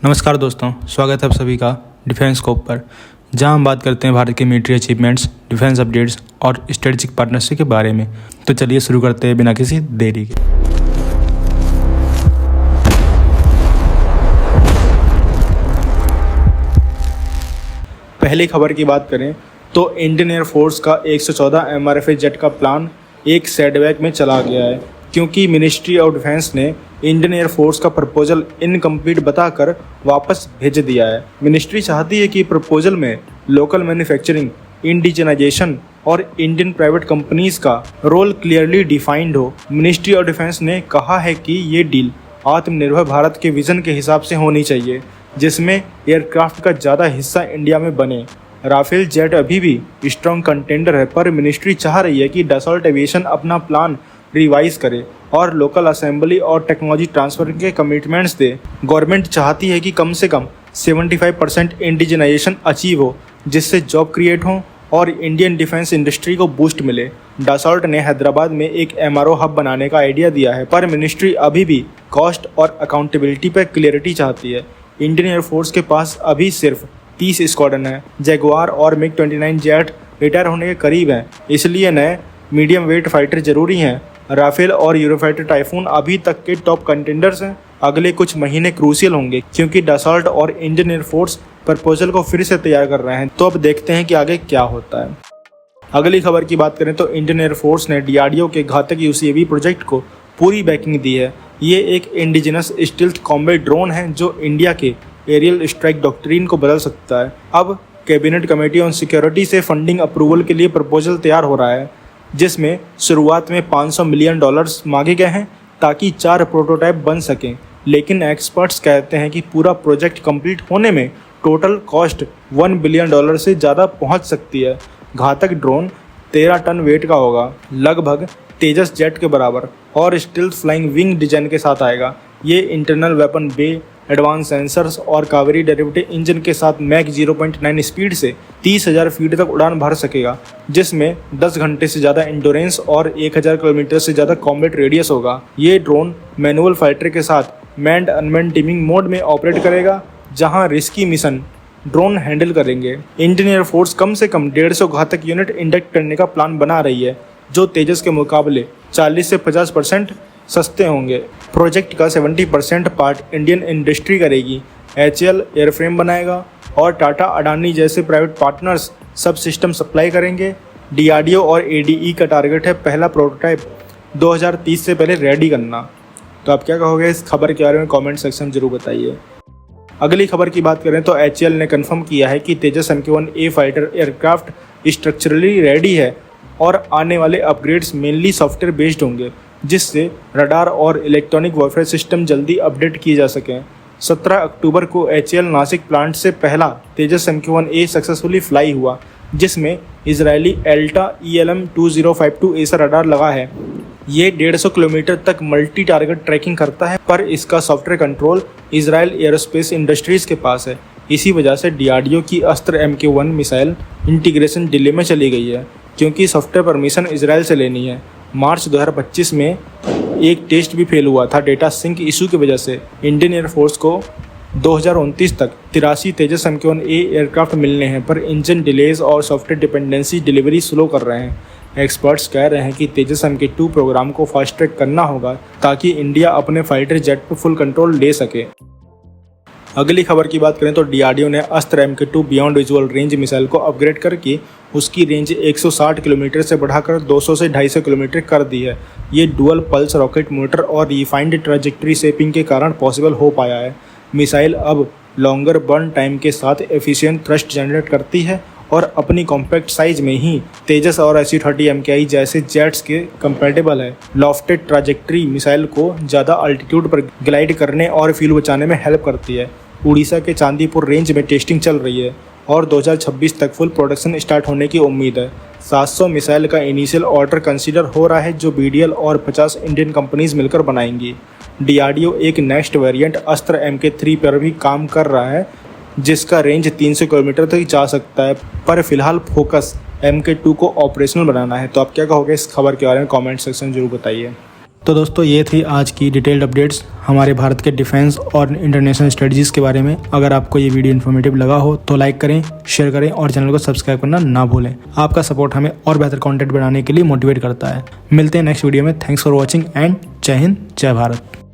नमस्कार दोस्तों, स्वागत है आप सभी का डिफेंस स्कोप पर, जहां हम बात करते हैं भारत के मिलिट्री अचीवमेंट्स, डिफेंस अपडेट्स और स्ट्रेटेजिक पार्टनरशिप के बारे में। तो चलिए शुरू करते हैं बिना किसी देरी के। पहली खबर की बात करें तो इंडियन एयरफोर्स का 114 MRFA जेट का प्लान एक सेटबैक में चला गया है, क्योंकि मिनिस्ट्री ऑफ डिफेंस ने इंडियन एयरफोर्स का प्रपोजल इनकम्प्लीट बताकर वापस भेज दिया है। मिनिस्ट्री चाहती है कि प्रपोजल में लोकल मैन्युफैक्चरिंग, इंडिजनाइजेशन और इंडियन प्राइवेट कंपनीज का रोल क्लियरली डिफाइंड हो। मिनिस्ट्री ऑफ डिफेंस ने कहा है कि ये डील आत्मनिर्भर भारत के विजन के हिसाब से होनी चाहिए, जिसमें एयरक्राफ्ट का ज़्यादा हिस्सा इंडिया में बने। राफेल जेट अभी भी स्ट्रॉन्ग कंटेंडर है, पर मिनिस्ट्री चाह रही है कि डसॉल्ट एविएशन अपना प्लान रिवाइज करे और लोकल असेंबली और टेक्नोलॉजी ट्रांसफर के कमिटमेंट्स दे। गवर्नमेंट चाहती है कि कम से कम 75% इंडिजनाइजेशन अचीव हो, जिससे जॉब क्रिएट हो और इंडियन डिफेंस इंडस्ट्री को बूस्ट मिले। डसॉल्ट ने हैदराबाद में एक MRO हब बनाने का आइडिया दिया है, पर मिनिस्ट्री अभी भी कॉस्ट और अकाउंटेबिलिटी पर क्लियरिटी चाहती है। इंडियन एयरफोर्स के पास अभी सिर्फ 30 स्क्वाड्रन है। जैगुआर और MiG-29 जेट रिटायर होने के करीब हैं, इसलिए नए मीडियम वेट फाइटर जरूरी हैं। राफेल और यूरोफाइटर टाइफून अभी तक के टॉप कंटेंडर्स हैं। अगले कुछ महीने क्रूशियल होंगे, क्योंकि डसॉल्ट और इंडियन एयरफोर्स प्रपोजल को फिर से तैयार कर रहे हैं। तो अब देखते हैं कि आगे क्या होता है। अगली खबर की बात करें तो इंडियन एयरफोर्स ने DRDO के घातक UCAV प्रोजेक्ट को पूरी बैकिंग दी है। ये एक इंडिजिनस स्टील्थ कॉम्बैट ड्रोन है जो इंडिया के एरियल स्ट्राइक डॉक्ट्रिन को बदल सकता है। अब कैबिनेट कमेटी ऑन सिक्योरिटी से फंडिंग अप्रूवल के लिए प्रपोजल तैयार हो रहा है, जिसमें शुरुआत में $500 मिलियन मांगे गए हैं ताकि 4 प्रोटोटाइप बन सकें। लेकिन एक्सपर्ट्स कहते हैं कि पूरा प्रोजेक्ट कंप्लीट होने में टोटल कॉस्ट $1 बिलियन से ज़्यादा पहुंच सकती है। घातक ड्रोन 13 टन वेट का होगा, लगभग तेजस जेट के बराबर, और स्टील्थ फ्लाइंग विंग डिजाइन के साथ आएगा। ये इंटरनल वेपन बे, एडवांस सेंसर्स और कावेरी डेरिवेटिव इंजन के साथ मैक 0.9 स्पीड से 30,000 फीट तक उड़ान भर सकेगा, जिसमें 10 घंटे से ज़्यादा एंडोरेंस और 1000 किलोमीटर से ज़्यादा कॉम्बैट रेडियस होगा। ये ड्रोन मैनुअल फाइटर के साथ मैन्ड अनमैन्ड टीमिंग मोड में ऑपरेट करेगा, जहां रिस्की मिशन ड्रोन हैंडल करेंगे। इंडियन एयरफोर्स कम से कम 150 घातक यूनिट इंडक्ट करने का प्लान बना रही है, जो तेजस के मुकाबले 40 से 50% सस्ते होंगे। प्रोजेक्ट का 70% पार्ट इंडियन इंडस्ट्री करेगी। HAL एयरफ्रेम बनाएगा और टाटा, अडानी जैसे प्राइवेट पार्टनर्स सब सिस्टम सप्लाई करेंगे। DRDO और ADE का टारगेट है पहला प्रोटोटाइप 2030 से पहले रेडी करना। तो आप क्या कहोगे इस खबर के बारे में? कमेंट सेक्शन में जरूर बताइए। अगली खबर की बात करें तो HAL ने कंफर्म किया है कि तेजस MK-1A fighter aircraft structurally ready है और आने वाले अपग्रेड्स मेनली सॉफ्टवेयर बेस्ड होंगे, जिससे रडार और इलेक्ट्रॉनिक वॉरफेयर सिस्टम जल्दी अपडेट किए जा सकें। 17 अक्टूबर को HAL नासिक प्लांट से पहला तेजस MK-1A सक्सेसफुली फ्लाई हुआ, जिसमें इजरायली एल्टा ELM-2052 ऐसा रडार लगा है। ये 150 किलोमीटर तक मल्टी टारगेट ट्रैकिंग करता है, पर इसका software control Israel aerospace industries के पास है। इसी वजह से DRDO की अस्त्र MK-1 मिसाइल इंटीग्रेशन डिले में चली गई है, क्योंकि सॉफ्टवेयर परमिशन इजराइल से लेनी है। मार्च 2025 में एक टेस्ट भी फेल हुआ था डेटा सिंक इशू की वजह से। इंडियन एयरफोर्स को 2029 तक 83 तेजस MK-1A एयरक्राफ्ट मिलने हैं, पर इंजन डिलेज और सॉफ्टवेयर डिपेंडेंसी डिलीवरी स्लो कर रहे हैं। एक्सपर्ट्स कह रहे हैं कि तेजस MK-2 प्रोग्राम को फास्ट ट्रैक करना होगा ताकि इंडिया अपने फाइटर जेट पर फुल कंट्रोल ले सके। अगली खबर की बात करें तो DRDO ने अस्त्र MK-2 beyond visual range missile को अपग्रेड करके उसकी रेंज 160 किलोमीटर से बढ़ाकर 200 से 250 किलोमीटर कर दी है। ये डुअल पल्स रॉकेट मोटर और रिफाइंड ट्रैजेक्टरी शेपिंग के कारण पॉसिबल हो पाया है। मिसाइल अब लॉन्गर बर्न टाइम के साथ एफिशिएंट थ्रस्ट जनरेट करती है और अपनी कॉम्पैक्ट साइज में ही तेजस और SU-30 MKI जैसे जेट्स के कंपैटिबल है। लॉफ्टेड ट्रैजेक्टरी मिसाइल को ज़्यादा अल्टीट्यूड पर ग्लाइड करने और फ्यूल बचाने में हेल्प करती है। उड़ीसा के चांदीपुर रेंज में टेस्टिंग चल रही है और 2026 तक फुल प्रोडक्शन स्टार्ट होने की उम्मीद है। 700 मिसाइल का इनिशियल ऑर्डर कंसीडर हो रहा है, जो BDL और 50 इंडियन कंपनीज मिलकर बनाएंगी। DRDO एक नेक्स्ट वेरिएंट अस्त्र MK-3 पर भी काम कर रहा है, जिसका रेंज 300 किलोमीटर तक जा सकता है, पर फिलहाल फोकस MK-2 को ऑपरेशनल बनाना है। तो आप क्या कहोगे इस खबर के बारे में? कमेंट सेक्शन जरूर बताइए। तो दोस्तों ये थी आज की डिटेल्ड अपडेट्स हमारे भारत के डिफेंस और इंटरनेशनल स्ट्रेटजीज़ के बारे में। अगर आपको ये वीडियो इन्फॉर्मेटिव लगा हो तो लाइक करें, शेयर करें और चैनल को सब्सक्राइब करना ना भूलें। आपका सपोर्ट हमें और बेहतर कंटेंट बनाने के लिए मोटिवेट करता है। मिलते हैं नेक्स्ट वीडियो में। थैंक्स फॉर वॉचिंग एंड जय हिंद, जय भारत।